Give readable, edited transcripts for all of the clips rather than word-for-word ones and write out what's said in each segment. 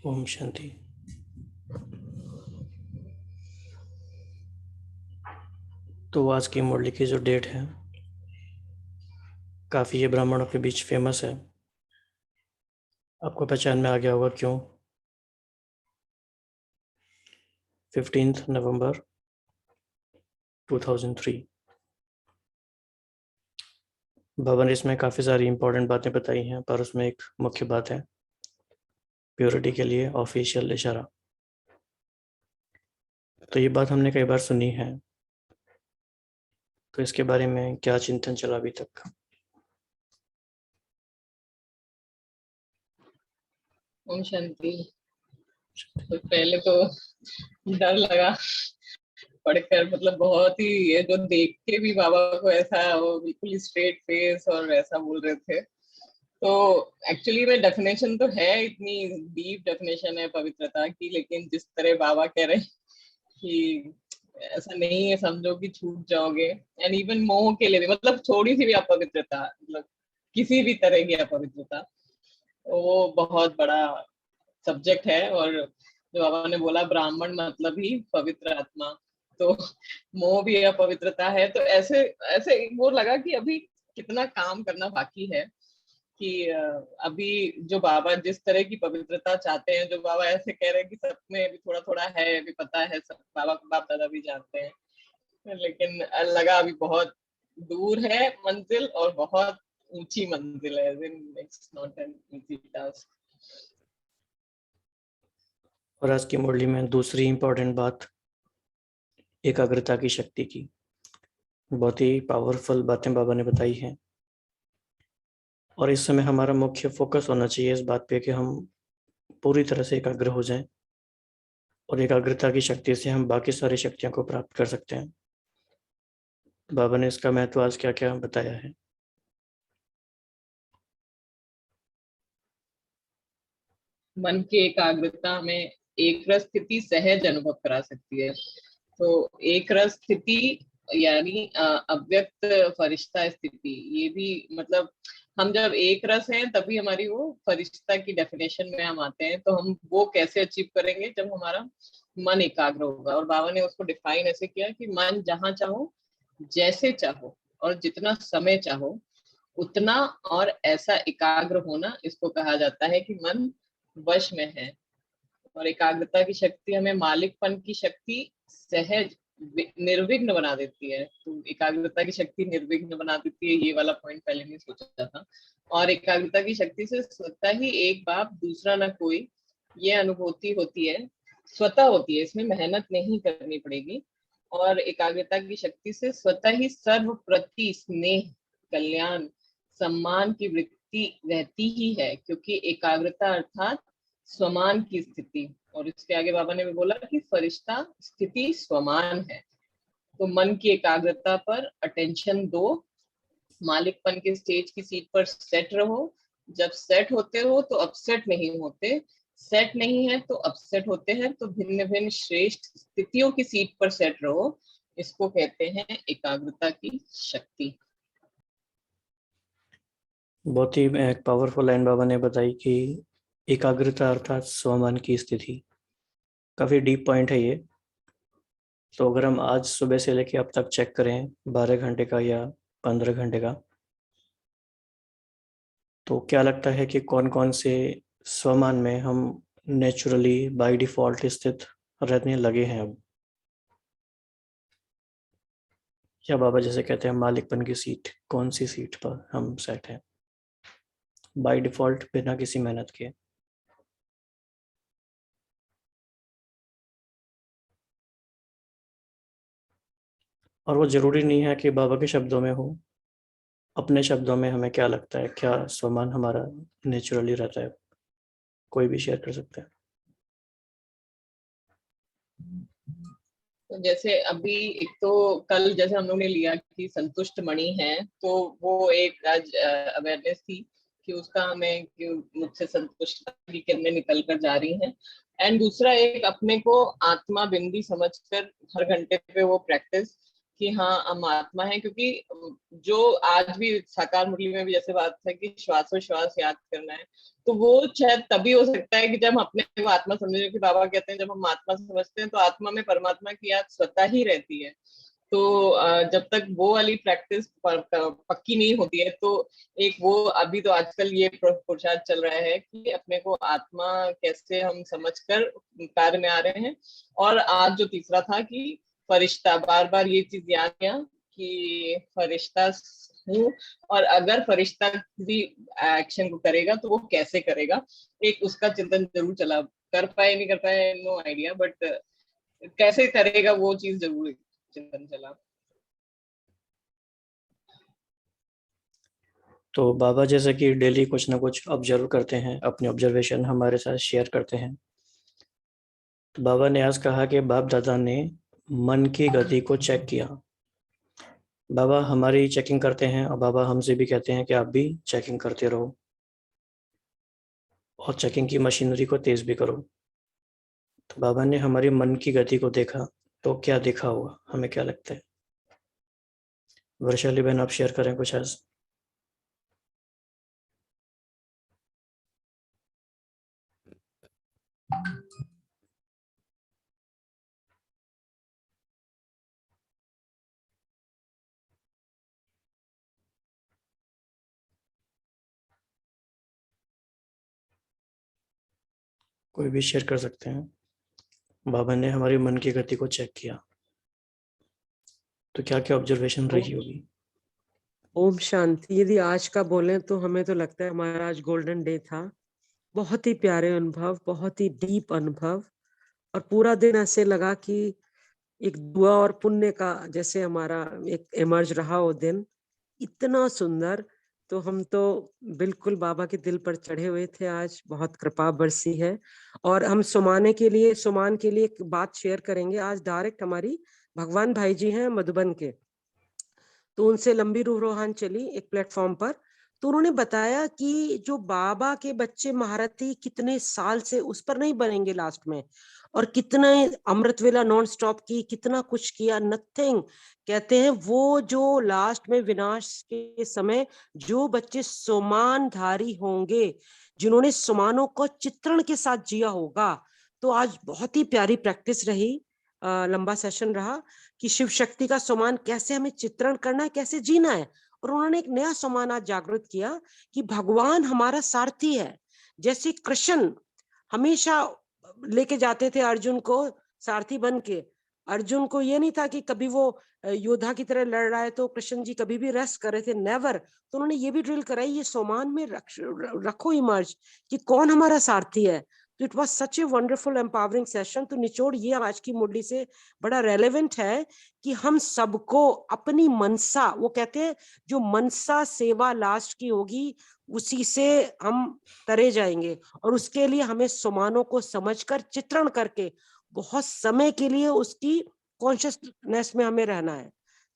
ओम शांति। तो आज की मुरली की जो डेट है काफ़ी ये ब्राह्मणों के बीच फेमस है। आपको पहचान में आ गया होगा क्यों। 15 नवंबर 2003। बाबा ने इसमें काफ़ी सारी इंपॉर्टेंट बातें बताई हैं, पर उसमें एक मुख्य बात है प्योरिटी के लिए ऑफिशियल इशारा। तो ये बात हमने कई बार सुनी है, तो इसके बारे में क्या चिंतन चला अभी तक। ओम शांति। तो पहले तो डर लगा पढ़कर, मतलब बहुत ही, ये जो देख के भी बाबा को ऐसा वो बिल्कुल स्ट्रेट फेस और ऐसा बोल रहे थे। तो एक्चुअली में डेफिनेशन तो है, इतनी डीप डेफिनेशन है पवित्रता की, लेकिन जिस तरह बाबा कह रहे हैं कि ऐसा नहीं है, समझो कि छूट जाओगे। एंड इवन मोह के लिए भी, मतलब थोड़ी सी भी अपवित्रता, मतलब किसी भी तरह की अपवित्रता, वो बहुत बड़ा सब्जेक्ट है। और जो बाबा ने बोला ब्राह्मण मतलब ही पवित्र आत्मा, तो मोह भी अपवित्रता है। तो ऐसे ऐसे वो लगा कि अभी कितना काम करना बाकी है, कि अभी जो बाबा जिस तरह की पवित्रता चाहते हैं, जो बाबा ऐसे कह रहे हैं कि सब में भी थोड़ा थोड़ा है, अभी पता है, सब बाबा बाप दादा भी जानते हैं, लेकिन लगा अभी बहुत दूर है मंजिल, और बहुत ऊंची मंजिल है। It's not an easy task. और आज की मुरली में दूसरी इंपॉर्टेंट बात एकाग्रता की शक्ति की। बहुत ही पावरफुल बातें बाबा ने बताई हैं, और इस समय हमारा मुख्य फोकस होना चाहिए इस बात पे कि हम पूरी तरह से एकाग्र हो जाएं, और एकाग्रता की शक्ति से हम बाकी सारी शक्तियों को प्राप्त कर सकते हैं। बाबा ने इसका महत्व आज क्या क्या बताया है। मन की एकाग्रता में एक रस स्थिति सहज अनुभव करा सकती है। तो एक रस स्थिति यानी अव्यक्त फरिश्ता स्थिति, ये भी मतलब हम जब एक रस हैं तभी हमारी वो फरिश्ता की डेफिनेशन में हम आते हैं। तो हम वो कैसे अचीव करेंगे, जब हमारा मन एकाग्र होगा। और बाबा ने उसको डिफाइन ऐसे किया कि मन जहां चाहो, जैसे चाहो, और जितना समय चाहो उतना, और ऐसा एकाग्र होना, इसको कहा जाता है कि मन वश में है। और एकाग्रता की शक्ति हमें मालिकपन की शक्ति सहज निर्विघ्न बना देती है। तो एकाग्रता की शक्ति निर्विघ्न बना देती है, ये वाला पॉइंट पहले नहीं सोचा था। और एकाग्रता की शक्ति से स्वतः ही एक बाप दूसरा न कोई, ये अनुभूति होती है, स्वतः होती है, इसमें मेहनत नहीं करनी पड़ेगी। और एकाग्रता की शक्ति से स्वतः ही सर्व प्रति स्नेह, कल्याण, सम्मान की वृत्ति रहती ही है, क्योंकि एकाग्रता अर्थात स्वमान की स्थिति। और इसके आगे बाबा ने भी बोला कि फरिश्ता स्थिति स्वमान है। तो मन की एकाग्रता पर अटेंशन दो, मालिकपन के स्टेज की सीट पर सेट रहो। जब सेट होते हो तो अपसेट नहीं होते, सेट नहीं है तो अपसेट होते हैं। तो भिन्न भिन्न श्रेष्ठ स्थितियों की सीट पर सेट रहो, इसको कहते हैं एकाग्रता की शक्ति। बहुत ही एक पावरफुल लाइन बाबा ने बताई कि एकाग्रता अर्थात स्वमान की स्थिति। काफ़ी डीप पॉइंट है ये। तो अगर हम आज सुबह से लेकर अब तक चेक करें 12 घंटे का या 15 घंटे का, तो क्या लगता है कि कौन कौन से स्वमान में हम नेचुरली बाय डिफ़ॉल्ट स्थित रहने लगे हैं अब, या बाबा जैसे कहते हैं मालिकपन की सीट, कौन सी सीट पर हम सेट हैं बाय डिफ़ॉल्ट बिना किसी मेहनत के। और वो ज़रूरी नहीं है कि बाबा के शब्दों में हो, अपने शब्दों में हमें क्या लगता है क्या स्वमान हमारा नेचुरली रहता है, कोई भी शेयर कर सकता है। तो जैसे अभी एक तो कल जैसे हम लोग ने लिया कि संतुष्ट मणि है, तो वो एक आज अवेयरनेस थी कि उसका हमें, कि मुझसे संतुष्ट की किरणें निकल कर जा रही हैं। एंड दूसरा एक अपने को आत्मा बिंदी समझकर हर घंटे पे वो प्रैक्टिस, कि हाँ हम आत्मा है, क्योंकि जो आज भी साकार मुरली में भी जैसे बात है कि श्वासोश्वास याद करना है, तो वो शायद तभी हो सकता है कि जब हम अपने को आत्मा समझे, कि बाबा कहते हैं जब हम आत्मा समझते हैं तो आत्मा में परमात्मा की याद स्वतः ही रहती है। तो जब तक वो वाली प्रैक्टिस पक्की नहीं होती है, तो एक वो अभी तो आजकल ये पुरुषार्थ चल रहा है कि अपने को आत्मा कैसे हम समझकर कार्य में आ रहे हैं। और आज जो तीसरा था कि फरिश्ता, बार बार ये चीज याद किया कि फरिश्ता हूँ, और अगर फरिश्ता किसी एक्शन को करेगा तो वो कैसे करेगा, एक उसका चिंतन जरूर चला। कर पाए नहीं कर पाए नो आइडिया, बट कैसे करेगा वो चीज जरूर चिंतन चला। तो बाबा जैसे कि डेली कुछ ना कुछ ऑब्जर्व करते हैं, अपने ऑब्जर्वेशन हमारे साथ शेयर करते हैं। तो बाबा ने आज कहा कि बाप दादा ने मन की गति को चेक किया। बाबा हमारी चेकिंग करते हैं और बाबा हमसे भी कहते हैं कि आप भी चेकिंग करते रहो और चेकिंग की मशीनरी को तेज भी करो। तो बाबा ने हमारी मन की गति को देखा, तो क्या देखा होगा, हमें क्या लगता है? वैशाली बहन, आप शेयर करें कुछ आज। कोई भी शेयर कर सकते हैं। बाबा ने हमारी मन की गति को चेक किया, तो क्या क्या ऑब्जर्वेशन रही होगी? ओम शांति। यदि आज का बोलें तो हमें तो लगता है हमारा आज गोल्डन डे था। बहुत ही प्यारे अनुभव, बहुत ही डीप अनुभव, और पूरा दिन ऐसे लगा कि एक दुआ और पुण्य का जैसे हमारा एक इमर्ज रहा वो दिन, इतना सुंदर। तो हम तो बिल्कुल बाबा के दिल पर चढ़े हुए थे। आज बहुत कृपा बरसी है। और हम सुमान के लिए एक बात शेयर करेंगे। आज डायरेक्ट हमारी भगवान भाई जी हैं मधुबन के, तो उनसे लंबी रूह रोहान चली एक प्लेटफॉर्म पर। तो उन्होंने बताया कि जो बाबा के बच्चे महारथी कितने साल से उस पर नहीं बनेंगे लास्ट में, और कितने अमृत वेला नॉन स्टॉप की, कितना कुछ किया, नथिंग। कहते हैं वो जो लास्ट में विनाश के समय जो बच्चे सोमानधारी होंगे, जिन्होंने सोमानों को चित्रण के साथ जिया होगा। तो आज बहुत ही प्यारी प्रैक्टिस रही, लंबा सेशन रहा कि शिव शक्ति का सम्मान कैसे हमें चित्रण करना है, कैसे जीना है। और उन्होंने एक नया सम्मान आज जागृत किया कि भगवान हमारा सारथी है। जैसे कृष्ण हमेशा लेके जाते थे अर्जुन को सारथी बन के। अर्जुन को ये नहीं था कि कभी वो योद्धा की तरह लड़ रहा है तो कृष्ण जी कभी भी रेस्ट कर रहे थे, नेवर। तो उन्होंने ये भी ड्रिल कराई, ये सम्मान में रखो इमर्ज कि कौन हमारा सारथी है। तो it was such a wonderful empowering session. तो निचोड़ ये आज की मुरली से बड़ा रेलेवेंट है कि हम सबको अपनी मनसा, वो कहते हैं जो मनसा सेवा लास्ट की होगी उसी से हम तरे जाएंगे। और उसके लिए हमें सुमानों को समझकर चित्रण करके बहुत समय के लिए उसकी कॉन्शियसनेस में हमें रहना है।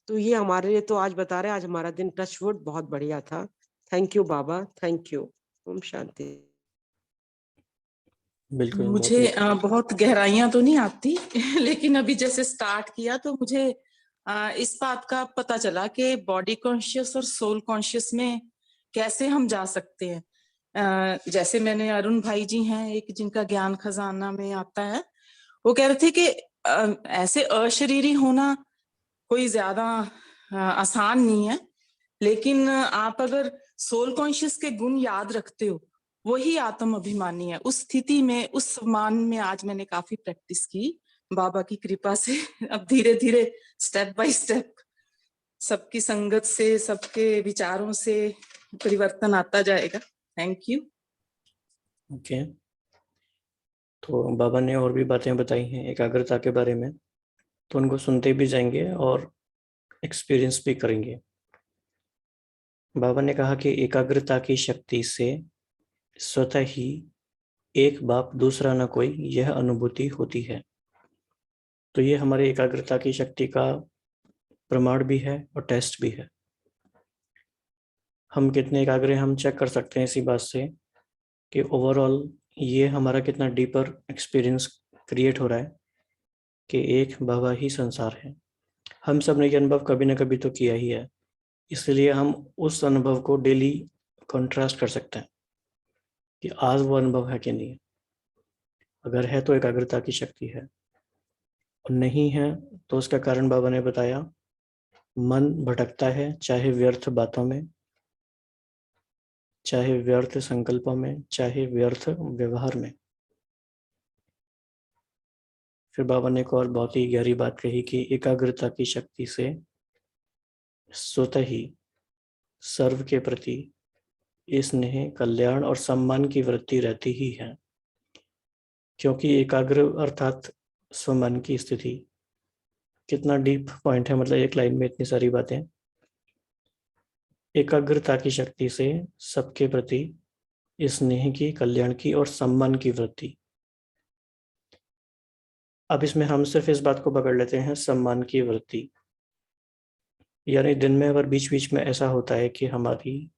तो ये हमारे लिए तो आज बता रहे हैं, आज हमारा दिन टचवुड बहुत बढ़िया था। थैंक यू बाबा, थैंक यू। ओम शांति। बिल्कुल, मुझे बहुत गहराइयां तो नहीं आती लेकिन अभी जैसे स्टार्ट किया तो मुझे इस बात का पता चला कि बॉडी कॉन्शियस और सोल कॉन्शियस में कैसे हम जा सकते हैं। जैसे मैंने अरुण भाई जी हैं एक, जिनका ज्ञान खजाना में आता है, वो कह रहे थे कि ऐसे अशरीरी होना कोई ज्यादा आसान नहीं है, लेकिन आप अगर सोल कॉन्शियस के गुण याद रखते हो, वही आत्म अभिमानी है। उस स्थिति में, उस सम्मान में आज मैंने काफी प्रैक्टिस की बाबा की कृपा से। अब धीरे धीरे स्टेप बाय स्टेप सबकी संगत से, सबके विचारों से परिवर्तन आता जाएगा। Thank you. ओके, तो बाबा ने और भी बातें बताई हैं एकाग्रता के बारे में, तो उनको सुनते भी जाएंगे और एक्सपीरियंस भी करेंगे। बाबा ने कहा कि एकाग्रता की शक्ति से स्वतः ही एक बाप दूसरा न कोई, यह अनुभूति होती है। तो ये हमारी एकाग्रता की शक्ति का प्रमाण भी है और टेस्ट भी है। हम कितने एकाग्र हैं हम चेक कर सकते हैं इसी बात से कि ओवरऑल ये हमारा कितना डीपर एक्सपीरियंस क्रिएट हो रहा है कि एक बाबा ही संसार है। हम सब ने ये अनुभव कभी ना कभी तो किया ही है, इसलिए हम उस अनुभव को डेली कंट्रास्ट कर सकते हैं कि आज वो अनुभव है कि नहीं। अगर है तो एकाग्रता की शक्ति है, और नहीं है तो उसका कारण बाबा ने बताया, मन भटकता है, चाहे व्यर्थ बातों में, चाहे व्यर्थ संकल्पों में, चाहे व्यर्थ व्यवहार में। फिर बाबा ने एक और बहुत ही गहरी बात कही कि एकाग्रता की शक्ति से स्वतः ही सर्व के प्रति स्नेह, कल्याण और सम्मान की वृत्ति रहती ही है, क्योंकि एकाग्र अर्थात स्वमन की स्थिति। कितना डीप पॉइंट है, मतलब एक लाइन में इतनी सारी बातें। एकाग्रता की शक्ति से सबके प्रति स्नेह की, कल्याण की और सम्मान की वृत्ति। अब इसमें हम सिर्फ इस बात को पकड़ लेते हैं, सम्मान की वृत्ति, यानी दिन में अगर बीच बीच में ऐसा होता है कि हमारी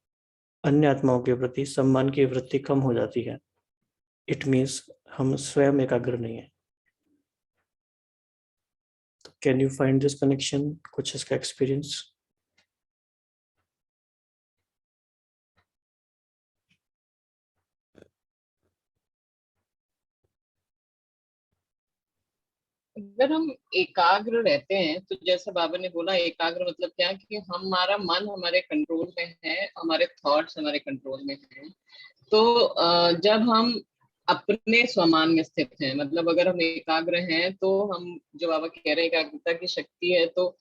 अन्य आत्माओं के प्रति सम्मान की वृत्ति कम हो जाती है, इट मीन्स हम स्वयं एकाग्र नहीं है। तो can you find this connection? कुछ इसका एक्सपीरियंस? अगर हम एकाग्र रहते हैं तो जैसे बाबा ने बोला, एकाग्र मतलब क्या कि हमारा मन हमारे कंट्रोल में है, हमारे थॉट्स हमारे कंट्रोल में हैं। तो जब हम अपने स्वमान में स्थित हैं, मतलब अगर हम एकाग्र हैं तो हम, जो बाबा कह रहे हैं एकाग्रता की शक्ति है, तो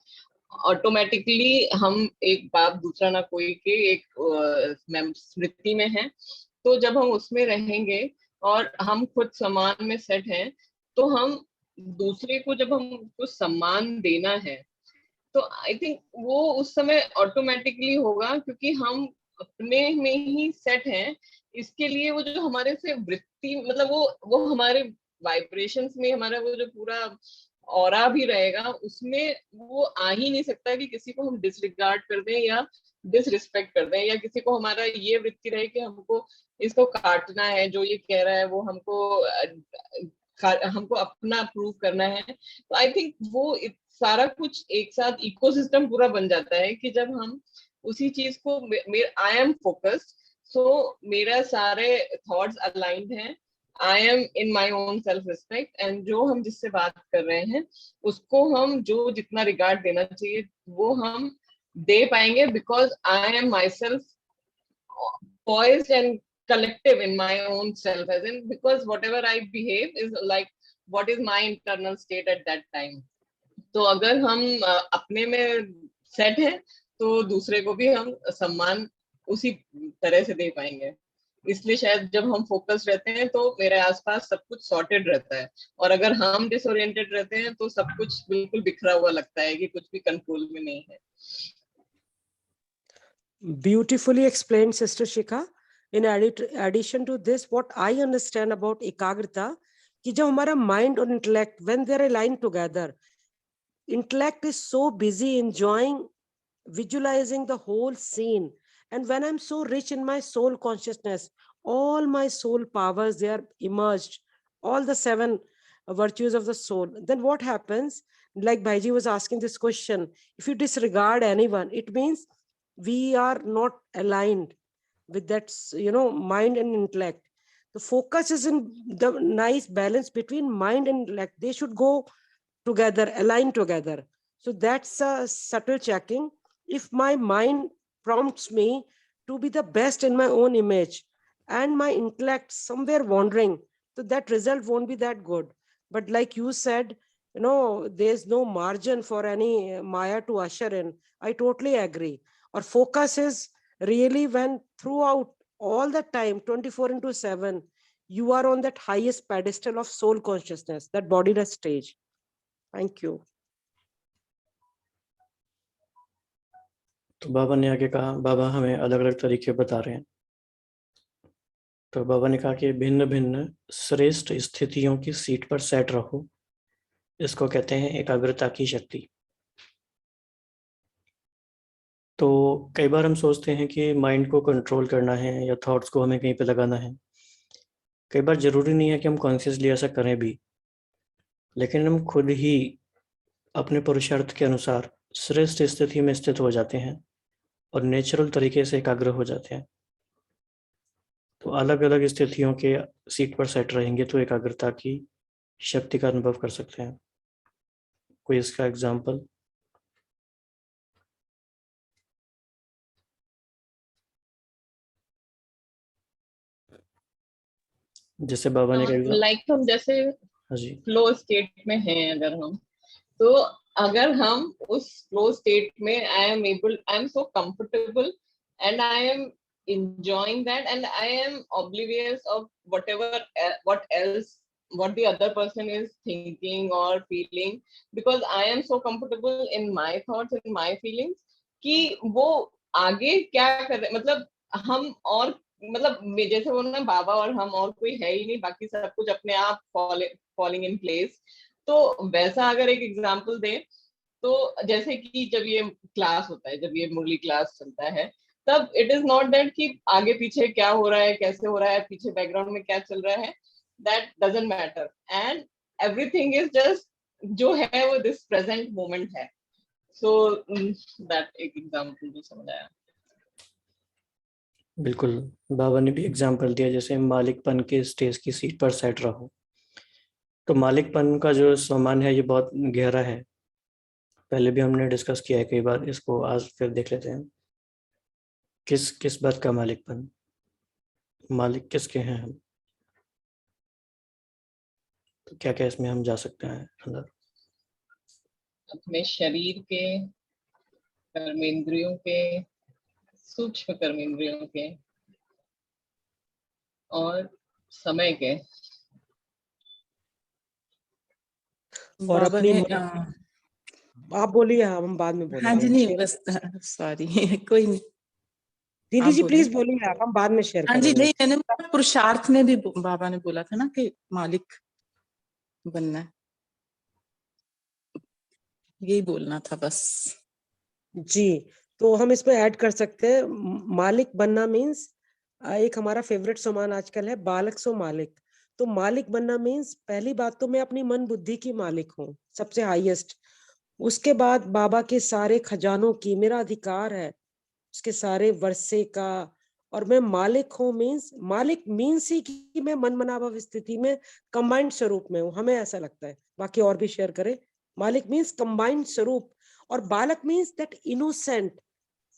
ऑटोमेटिकली हम एक बाप दूसरा ना कोई के एक स्मृति में है। तो जब हम उसमें रहेंगे और हम खुद सम्मान में सेट हैं, तो हम दूसरे को जब हम कुछ सम्मान देना है, तो आई थिंक वो उस समय ऑटोमेटिकली होगा, क्योंकि हम अपने में ही सेट हैं। इसके लिए वो जो हमारे से वृत्ति, मतलब वो हमारे वाइब्रेशंस में, हमारा वो जो पूरा ऑरा भी रहेगा, उसमें वो आ ही नहीं सकता कि किसी को हम डिसरिगार्ड कर दें या डिसरिस्पेक्ट कर दें, या किसी को हमारा ये वृत्ति रहे कि हमको इसको काटना है, जो ये कह रहा है वो हमको अपना प्रूव करना है। तो आई थिंक वो सारा कुछ एक साथ इकोसिस्टम पूरा बन जाता है कि जब हम उसी चीज को, आई एम फोकस्ड, सो मेरा सारे थॉट्स अलाइंड हैं, I am in my own self respect, and जो हम जिससे बात कर रहे हैं उसको हम जो जितना रिगार्ड देना चाहिए वो हम दे पाएंगे, because I am my self poised and collective in my own self, as in because whatever I behave is like what is my internal state at that time. तो अगर हम अपने में सेट हैं तो दूसरे को भी हम सम्मान उसी तरह से दे पाएंगे। इसलिए शायद जब हम फोकस रहते हैं तो मेरे आसपास सब कुछ सॉर्टेड रहता है, और अगर हम डिसोरिएंटेड रहते हैं तो सब कुछ बिल्कुल बिखरा हुआ लगता है कि कुछ भी कंट्रोल में नहीं है। Beautifully explained, Sister Shikha. In addition to this, what I understand about ekagrita, कि जब हमारा mind और intellect, when they are aligned together, intellect is so busy enjoying, visualizing the whole scene. And when I'm so rich in my soul consciousness, all my soul powers, they are emerged, all the 7 virtues of the soul. Then what happens? Like Bhaiji was asking this question, if you disregard anyone, it means we are not aligned with that, mind and intellect. The focus is in the nice balance between mind and intellect. They should go together, align together. So that's a subtle checking. If my mind prompts me to be the best in my own image and my intellect somewhere wandering, so that result won't be that good. But like you said, there's no margin for any Maya to usher in. I totally agree. Our focus is really when throughout all the time, 24/7, you are on that highest pedestal of soul consciousness, that bodiless stage. Thank you. तो बाबा ने आगे कहा, बाबा हमें अलग अलग तरीके बता रहे हैं। तो बाबा ने कहा कि भिन्न भिन्न श्रेष्ठ स्थितियों की सीट पर सेट रहो, इसको कहते हैं एकाग्रता की शक्ति। तो कई बार हम सोचते हैं कि माइंड को कंट्रोल करना है या थॉट्स को हमें कहीं पे लगाना है। कई बार जरूरी नहीं है कि हम कॉन्शियसली ऐसा करें भी, लेकिन हम खुद ही अपने पुरुषार्थ के अनुसार श्रेष्ठ स्थिति में स्थित हो जाते हैं और नेचुरल तरीके से एकाग्र हो जाते हैं। तो अलग अलग स्थितियों के सीट पर सेट रहेंगे तो एकाग्रता की शक्ति का अनुभव कर सकते हैं। कोई इसका एग्जाम्पल? जैसे बाबा ने कहा, लाइक हम जैसे हाँ जी, फ्लो स्टेट में हैं अगर हम, तो अगर हम उस फ्लो स्टेट में I am so comfortable and I am enjoying that and I am oblivious of what the other person is thinking or feeling, because I am so comfortable in my thoughts and my feelings कि वो आगे क्या कर रहे, मतलब हम और मतलब जैसे वो ना बाबा और हम और कोई है ही नहीं, बाकी सब कुछ अपने आप फॉलिंग इन प्लेस। तो वैसा अगर एक एग्जांपल दें तो जैसे कि जब ये क्लास होता है, जब ये मुरली क्लास चलता है, तब इट इज नॉट दैट कि आगे पीछे क्या हो रहा है, कैसे हो रहा है, पीछे बैकग्राउंड में क्या चल रहा है, that doesn't matter and everything is just जो है वो दिस प्रेजेंट मोमेंट है। सो दैट एक एग्जांपल जो समझ आया। बिल्कुल, बाबा ने भी एग्जाम्पल दिया, जैसे मालिकपन के स्टेज की सीट पर सेट रहो। तो मालिकपन का जो सम्मान है ये बहुत गहरा है, पहले भी हमने डिस्कस किया है कई बार, इसको आज फिर देख लेते हैं। किस किस बात का मालिकपन, मालिक किसके हैं हम, तो क्या क्या इसमें हम जा सकते हैं अंदर? अपने शरीर के, कर्मेंद्रियों के, सूक्ष्म कर्मेंद्रियों के और समय के, और बाबा अपनी ने आप बोलिए, हम बाद में हाँ जी, नहीं बोलेंगे। बस सॉरी कोई नहीं, दीदी आप जी बोलिए। प्लीज बोलिए, आप, हम बाद में शेयर हाँ जी, करेंगे। नहीं मैंने बोला पुरुषार्थ में भी बाबा ने बोला था ना कि मालिक बनना है, यही बोलना था बस। जी, तो हम इसमें ऐड कर सकते हैं मालिक बनना मीन्स, एक हमारा फेवरेट सामान आजकल है बालक सो मालिक। तो मालिक बनना मीन्स पहली बात तो मैं अपनी मन बुद्धि की मालिक हूँ, सबसे हाईएस्ट। उसके बाद बाबा के सारे खजानों की मेरा अधिकार है, उसके सारे वर्षे का, और मैं मालिक हूँ मीन्स, मालिक मीन्स ही कि मैं मन मनाभाव स्थिति में कंबाइंड स्वरूप में हूँ, हमें ऐसा लगता है, बाकी और भी शेयर करें। मालिक मीन्स कंबाइंड स्वरूप, और बालक means that innocent,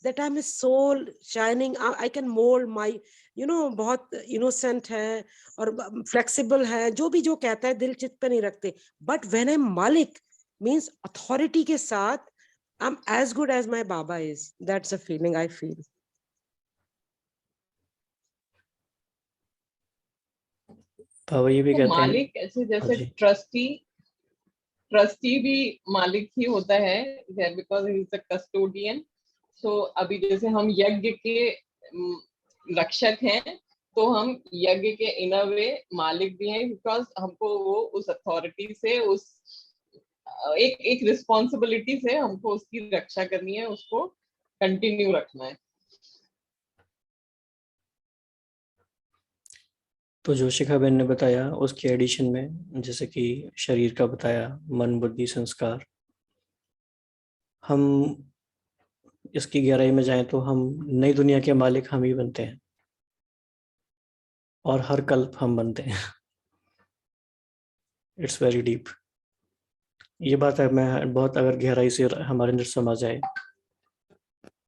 that I'm a soul shining, I can mold my, बहुत इनोसेंट है और फ्लेक्सिबल है, जो भी जो कहता है दिल चित्त पे नहीं रखते। बट व्हेन आई मालिक मीन्स अथॉरिटी के साथ, I'm as good as my Baba is. That's a feeling I feel. बाबा ये भी तो कहते हैं, मालिक ऐसे हाँ जैसे जी, ट्रस्टी भी मालिक ही होता है, because he is a custodian. So अभी जैसे हम यज्ञ के रक्षक हैं, तो हम यज्ञ के इन अ वे मालिक भी हैं, बिकॉज हमको वो उस अथॉरिटी से, उस एक एक रिस्पॉन्सिबिलिटी से हमको उसकी रक्षा करनी है, उसको कंटिन्यू रखना है। तो जो शिखा बहन ने बताया उसके एडिशन में, जैसे कि शरीर का बताया, मन बुद्धि संस्कार, हम इसकी गहराई में जाएं तो हम नई दुनिया के मालिक हम ही बनते हैं और हर कल्प हम बनते हैं। It's very deep. ये बात है, मैं बहुत अगर गहराई से हमारे अंदर समा जाए,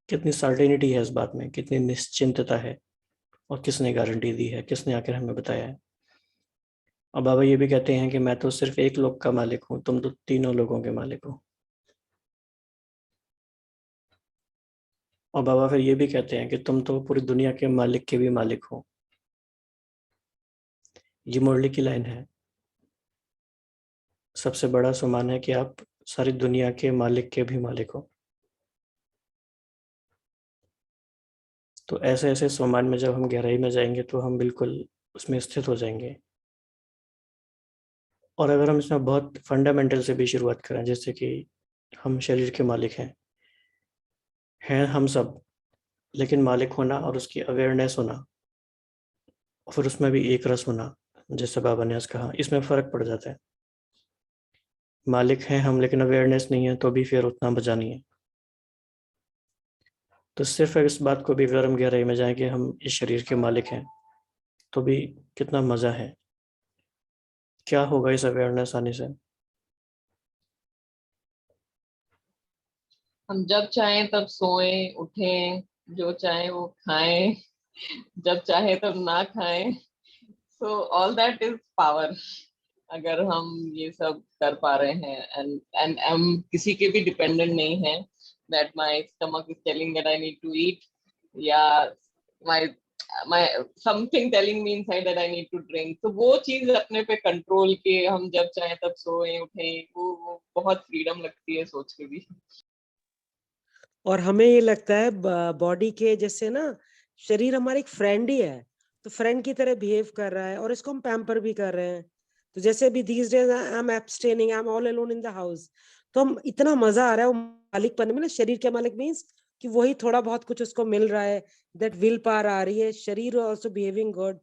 कितनी सर्टेनिटी है इस बात में, कितनी निश्चिंतता है, और किसने गारंटी दी है, किसने आकर हमें बताया है। और बाबा ये भी कहते हैं कि मैं तो सिर्फ एक लोक का मालिक हूँ, तुम तो तीनों लोगों के मालिक हो। और बाबा फिर ये भी कहते हैं कि तुम तो पूरी दुनिया के मालिक के भी मालिक हो। ये मुरली की लाइन है, सबसे बड़ा सम्मान है कि आप सारी दुनिया के मालिक के भी मालिक हो। तो ऐसे ऐसे सम्मान में जब हम गहराई में जाएंगे तो हम बिल्कुल उसमें स्थित हो जाएंगे। और अगर हम इसमें बहुत फंडामेंटल से भी शुरुआत करें, जैसे कि हम शरीर के मालिक हैं हम सब, लेकिन मालिक होना और उसकी अवेयरनेस होना, और फिर उसमें भी एक रस होना, जैसे बाबा ने आज कहा, इसमें फ़र्क पड़ जाता है। मालिक हैं हम लेकिन अवेयरनेस नहीं है तो भी फिर उतना मजा नहीं है। तो सिर्फ इस बात को भी अगर हम गहराई में जाएं कि हम इस शरीर के मालिक हैं तो भी कितना मजा है, क्या होगा इस अवेयरनेस आने से। हम जब चाहें तब सोएं उठें, जो चाहें वो खाएं, जब चाहे तब ना खाएं। So all that is power. अगर हम ये सब कर पा रहे हैं एंड हम किसी के भी डिपेंडेंट नहीं है, that my stomach is telling that I need to eat, या my my something telling me inside that I need to drink, तो वो चीज अपने पे कंट्रोल के हम जब चाहे तब सोए उठें, वो बहुत फ्रीडम लगती है सोच के भी। और हमें ये लगता है बॉडी के जैसे ना, शरीर हमारा एक फ्रेंड ही है, तो फ्रेंड की तरह बिहेव कर रहा है और इसको हम पैम्पर भी कर रहे हैं। तो जैसे अभी these days I am abstaining, I am all alone in the house, तो हम इतना मजा आ रहा है वो मालिक बनने में ना। शरीर के मालिक मीन्स कि वही थोड़ा बहुत कुछ उसको मिल रहा है, दैट विल पावर आ रही है, शरीर ऑल्सो बिहेविंग गुड।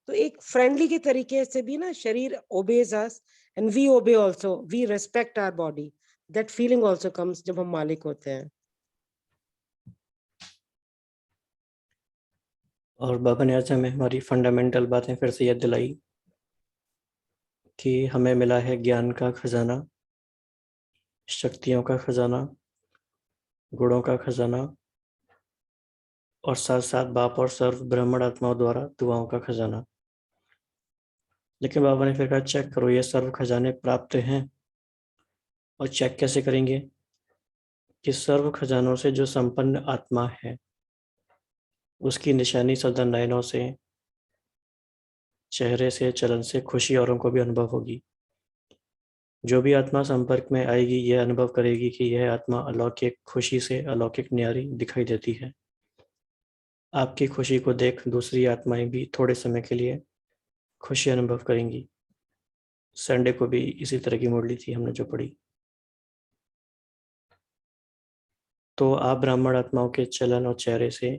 तो एक फ्रेंडली के तरीके से भी ना शरीर obeys us and we obey also, we respect our body, that feeling also comes जब हम मालिक होते हैं। और बाबा ने आज हमें हमारी फंडामेंटल बातें फिर से याद दिलाई कि हमें मिला है ज्ञान का खजाना, शक्तियों का खजाना, गुणों का खजाना, और साथ साथ बाप और सर्व ब्राह्मण आत्माओं द्वारा दुआओं का खजाना। लेकिन बाबा ने फिर कहा चेक करो ये सर्व खजाने प्राप्त हैं, और चेक कैसे करेंगे कि सर्व खजानों से जो संपन्न आत्मा है उसकी निशानी सदा नयनों से, चेहरे से, चलन से खुशी औरों को भी अनुभव होगी। जो भी आत्मा संपर्क में आएगी यह अनुभव करेगी कि यह आत्मा अलौकिक खुशी से अलौकिक न्यारी दिखाई देती है। आपकी खुशी को देख दूसरी आत्माएं भी थोड़े समय के लिए खुशी अनुभव करेंगी। संडे को भी इसी तरह की मुरली थी हमने जो पढ़ी। तो आप ब्राह्मण आत्माओं के चलन और चेहरे से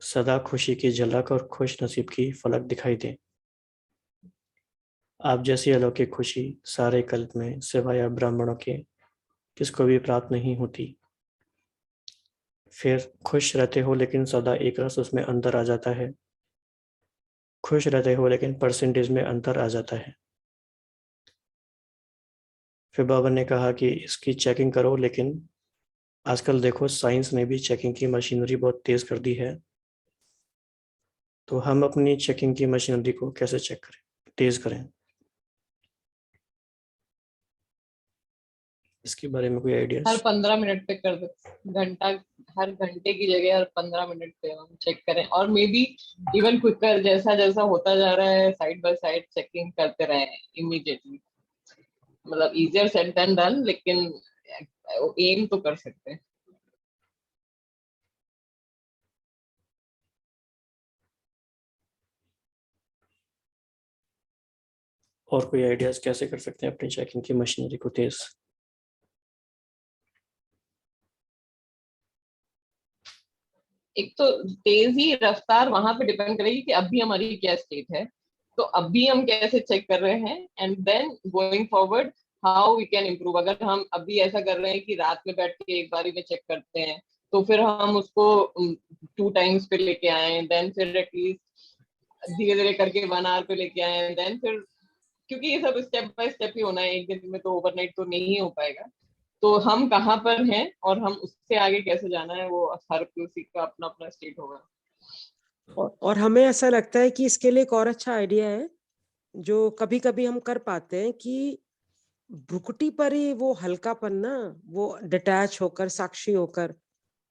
सदा खुशी की झलक और खुश नसीब की फलक दिखाई दे। आप जैसी अलौकिक खुशी सारे कल्प में सिवाय आप ब्राह्मणों के किसको भी प्राप्त नहीं होती। फिर खुश रहते हो लेकिन सदा एक रस उसमें अंतर आ जाता है, खुश रहते हो लेकिन परसेंटेज में अंतर आ जाता है। फिर बाबा ने कहा कि इसकी चेकिंग करो, लेकिन आजकल देखो साइंस ने भी चेकिंग की मशीनरी बहुत तेज कर दी है। तो हम अपनी चेकिंग की मशीनरी को कैसे चेक करें, तेज करें, इसके बारे में कोई हर आइडियाज? 15 मिनट पे कर दो, घंटा, हर घंटे की जगह हर 15 मिनट पे हम चेक करें, और मे बी इवन क्विकर, जैसा जैसा होता जा रहा है साइड बाय साइड चेकिंग करते रहे इमीडिएटली। मतलब इजियर सेड देन डन, लेकिन एम तो कर सकते हैं। और कोई आइडियाज कैसे कर सकते हैं अपनी चेकिंग की मशीनरी को तेज? एक तो तेजी रफ्तार वहां पे डिपेंड करेगी कि अभी हमारी क्या स्टेट है, तो अभी हम कैसे चेक कर रहे हैं, and then going forward how we can improve. अगर हम अभी ऐसा कर रहे हैं कि रात में बैठ के एक बारी में चेक करते हैं, तो फिर हम उसको 2 टाइम्स पे लेके आए, देन फिर एटलीस्ट धीरे धीरे करके 1 आवर पे लेके आए, देन फिर, क्योंकि ये सब स्टेप बाय स्टेप ही होना है, एक दिन में तो ओवरनाइट तो नहीं हो पाएगा। तो हम कहाँ पर हैं और हम उससे आगे कैसे जाना है, वो हर किसी का अपना अपना स्टेट होगा। और हमें ऐसा लगता है कि इसके लिए एक और अच्छा आइडिया है जो कभी कभी हम कर पाते हैं, कि भ्रुकुटी पर ही वो हल्कापन ना, वो डिटैच होकर, साक्षी होकर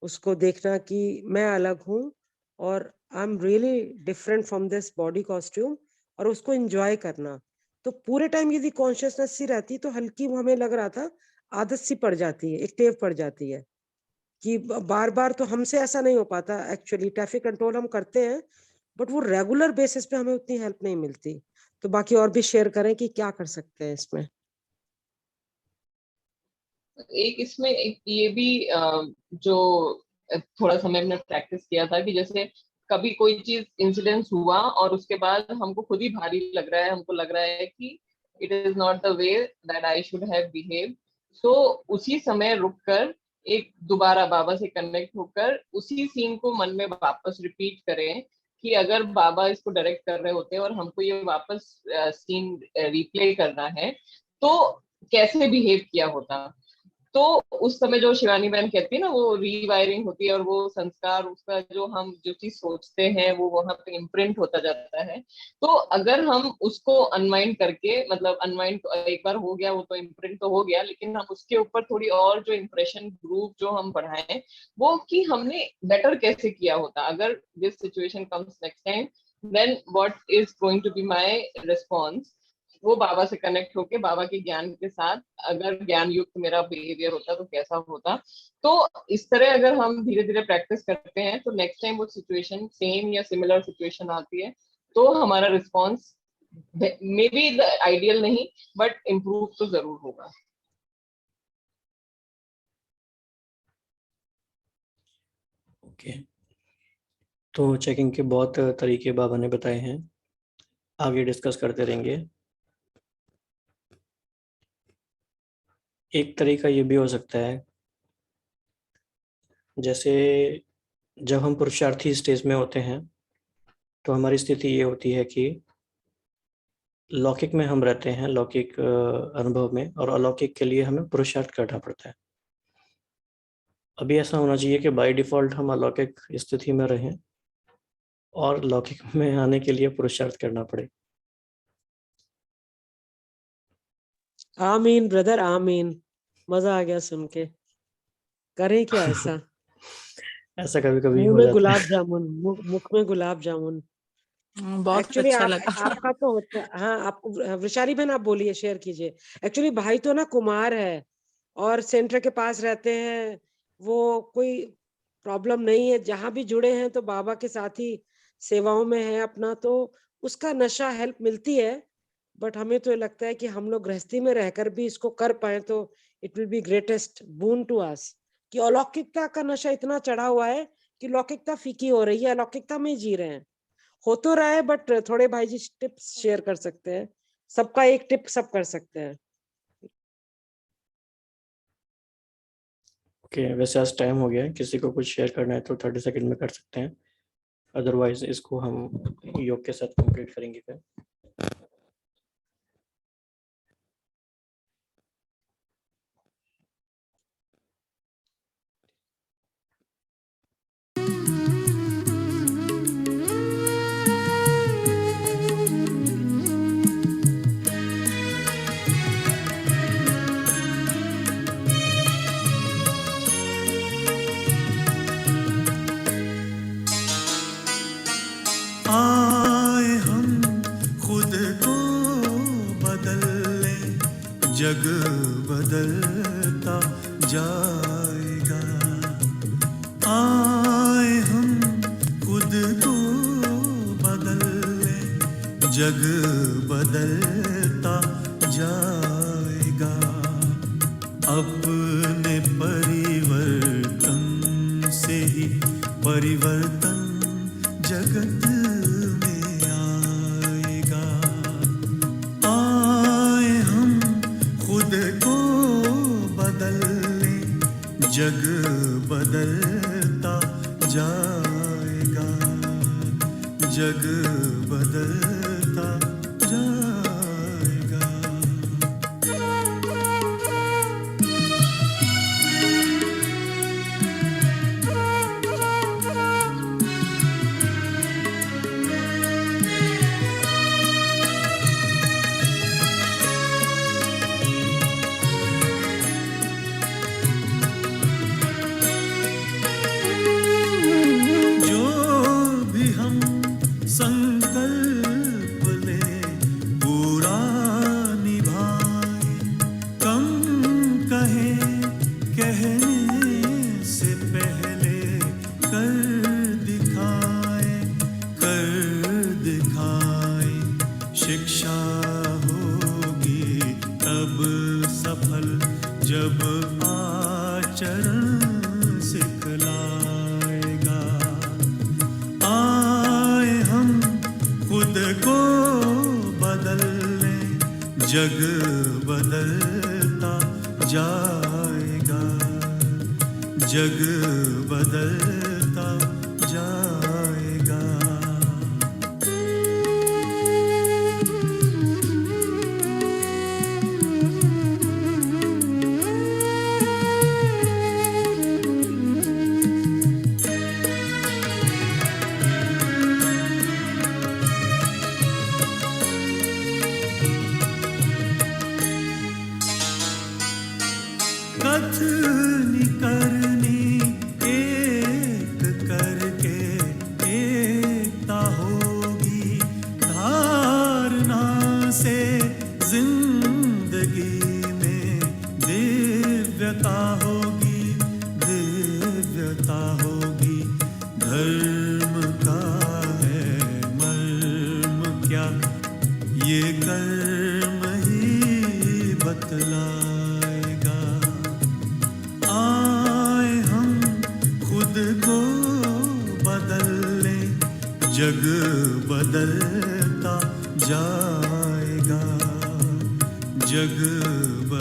उसको देखना कि मैं अलग हूँ और I am really different from this body costume, और उसको एंजॉय करना। तो पूरे टाइम यदि कॉन्शियसनेस सी रहती तो हल्की, वो हमें लग रहा था आदत सी पड़ जाती है, एक टेव पड़ जाती है कि बार बार तो हमसे ऐसा नहीं हो पाता। एक्चुअली ट्रैफिक कंट्रोल हम करते हैं, बट वो रेगुलर बेसिस पे हमें उतनी हेल्प नहीं मिलती। तो बाकी और भी शेयर करें कि क्या कर सकते हैं इसमें। एक इसमें एक ये भी जो थोड़ा समय हमने प्रैक्टिस किया था कि जैसे कभी कोई चीज इंसिडेंस हुआ और उसके बाद हमको खुद ही भारी लग रहा है, हमको लग रहा है कि it is not the way that I should have behaved. So उसी समय रुककर एक दोबारा बाबा से कनेक्ट होकर उसी सीन को मन में वापस रिपीट करें कि अगर बाबा इसको डायरेक्ट कर रहे होते और हमको ये वापस सीन रिप्ले करना है तो कैसे बिहेव किया होता। तो उस समय जो शिवानी बहन कहती है ना, वो रीवायरिंग होती है और वो संस्कार, उसका जो हम जो चीज सोचते हैं वो वहां पे इम्प्रिंट होता जाता है। तो अगर हम उसको अनवाइंड करके, मतलब अनवाइंड तो एक बार हो गया, वो तो इम्प्रिंट तो हो गया, लेकिन हम उसके ऊपर थोड़ी और जो इम्प्रेशन ग्रुप जो हम बढ़ाएं वो कि हमने बेटर कैसे किया होता। अगर this situation comes next time, then what is going to be my response. वो बाबा से कनेक्ट होके बाबा के ज्ञान के साथ अगर ज्ञान युक्त मेरा बिहेवियर होता तो कैसा होता। तो इस तरह अगर हम धीरे धीरे प्रैक्टिस करते हैं तो नेक्स्ट टाइम वो सिचुएशन सेम या सिमिलर सिचुएशन आती है तो हमारा रिस्पॉन्स मे बी आइडियल नहीं बट इम्प्रूव तो जरूर होगा। ओके, तो चेकिंग के बहुत तरीके बाबा ने बताए हैं, आगे डिस्कस करते रहेंगे। एक तरीका ये भी हो सकता है, जैसे जब हम पुरुषार्थी स्टेज में होते हैं तो हमारी स्थिति ये होती है कि लौकिक में हम रहते हैं, लौकिक अनुभव में, और अलौकिक के लिए हमें पुरुषार्थ करना पड़ता है। अभी ऐसा होना चाहिए कि बाय डिफॉल्ट हम अलौकिक स्थिति में रहें और लौकिक में आने के लिए पुरुषार्थ करना पड़े। आमीन ब्रदर, आमीन। मजा आ गया सुन के। करें क्या ऐसा? ऐसा कभी कभी मुंह हो में जाता गुलाब है। जामुन, मुख में गुलाब जामुन। बहुत एक्चुअली अच्छा लगा। आपका तो होता है। हाँ, आपको वृषाली बहन आप बोलिए, शेयर कीजिए। एक्चुअली भाई तो ना कुमार है और सेंटर के पास रहते हैं, वो कोई प्रॉब्लम नहीं है, जहां भी जुड़े हैं तो बाबा के साथ ही सेवाओं में है अपना, तो उसका नशा हेल्प मिलती है। बट हमें तो लगता है कि हम लोग गृहस्थी में रहकर भी इसको कर पाए तो it will be greatest boon to us, कि अलौकिकता का नशा इतना चढ़ा हुआ है कि लौकिकता फीकी हो रही है, अलौकिकता में जी रहे हैं। हो तो रहा है, बट थोड़े भाई जी टिप्स शेयर कर सकते हैं? सबका एक टिप सब कर सकते हैं। ओके, वैसे आज टाइम हो गया है, किसी को कुछ शेयर करना है तो 30 सेकंड में कर सकते हैं, अदरवाइज इसको हम योग के साथ कंप्लीट करेंगे फिर। आए हम खुद को बदल ले, जग बदलता जाएगा। आए हम खुद को बदल ले, जग बदलता जाएगा। अपने परिवर्तन से ही परिवर्तन जगत में आएगा। आए हम खुद को बदल ले, जग बदलता जाएगा, जग बदलता जाएगा। संकल्प ले पूरा निभाए, कम कहे कहने से पहले कर दिखाए। शिक्षा होगी तब सफल जब आचरण सिखलाएगा। आए हम जग बदलता जाएगा, जग बदलता जाएगा। कथनी करनी एक करके एकता होगी, धारणा से जिंदगी में दिव्यता होगी, दिव्यता होगी। धर्म का है मर्म क्या, ये कर्म ही बतलाएगा। आए हम खुद को बदल लें, जग बदलता जाएगा, जग